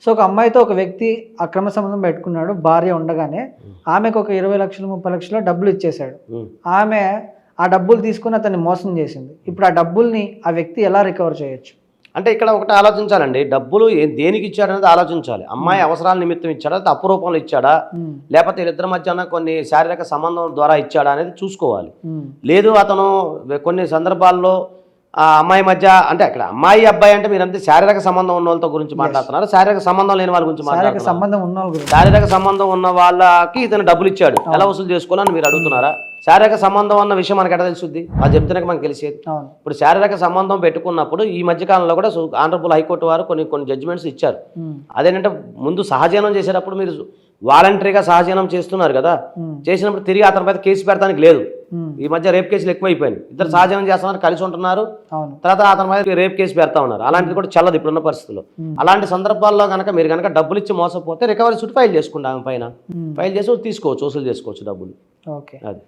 So ఒక అమ్మాయితో ఒక వ్యక్తి అక్రమ సంబంధం పెట్టుకున్నాడు, భార్య ఉండగానే ఆమెకు ఒక 20 లక్షలు 30 లక్షలు డబ్బులు ఇచ్చేశాడు. ఆమె ఆ డబ్బులు తీసుకుని అతన్ని మోసం చేసింది. ఇప్పుడు ఆ డబ్బుల్ని ఆ వ్యక్తి ఎలా రికవర్ చేయొచ్చు? అంటే ఇక్కడ ఒకటి ఆలోచించాలండి, డబ్బులు దేనికి ఇచ్చాడనేది ఆలోచించాలి. అమ్మాయి అవసరాల నిమిత్తం ఇచ్చాడా, అపురూపంలో ఇచ్చాడా, లేకపోతే వీళ్ళిద్దరి మధ్యన కొన్ని శారీరక సంబంధం ద్వారా ఇచ్చాడా అనేది చూసుకోవాలి. లేదు అతను కొన్ని సందర్భాల్లో ఆ అమ్మాయి మధ్య, అంటే అక్కడ అమ్మాయి అబ్బాయి అంటే మీరంతా శారీరక సంబంధం ఉన్న వాళ్ళతో గురించి మాట్లాడుతున్నారు, శారీరక సంబంధం లేని వాళ్ళ గురించి మాట్లాడుతున్నారు. శారీరక సంబంధం ఉన్న వాళ్ళకి ఇతను డబ్బులు ఇచ్చాడు, ఎలా వసూలు చేసుకోవాలని మీరు అడుగుతున్నారా? శారీరక సంబంధం అన్న విషయం మనకి ఎట్లా తెలుస్తుంది? అది చెప్తేనే మనకు తెలిసేది. ఇప్పుడు శారీరక సంబంధం పెట్టుకున్నప్పుడు ఈ మధ్యకాలంలో కూడా ఆనరబుల్ హైకోర్టు వారు కొన్ని జడ్జిమెంట్స్ ఇచ్చారు. అదేంటంటే ముందు సహజీవనం చేసేటప్పుడు మీరు వాలంటరీగా సహజీవనం చేస్తున్నారు కదా, చేసినప్పుడు తిరిగి అతని మీద కేసు పెడతానికి లేదు. ఈ మధ్య రేప్ కేసులు ఎక్కువైపోయినాయి. ఇద్దరు సహజీవనం చేస్తున్నారు, కలిసి ఉంటున్నారు, తర్వాత అతని మీద రేప్ కేసు పెడతా ఉన్నారు. అలాంటిది కూడా చల్లదు ఇప్పుడున్న పరిస్థితుల్లో. అలాంటి సందర్భాల్లో కనుక మీరు కనుక డబ్బులు ఇచ్చి మోసపోతే రికవరీ సూట్ ఫైల్ చేసుకుంటాం, పైన ఫైల్ చేసి తీసుకోవచ్చు, వసూలు చేసుకోవచ్చు డబ్బులు. ఓకే, అది.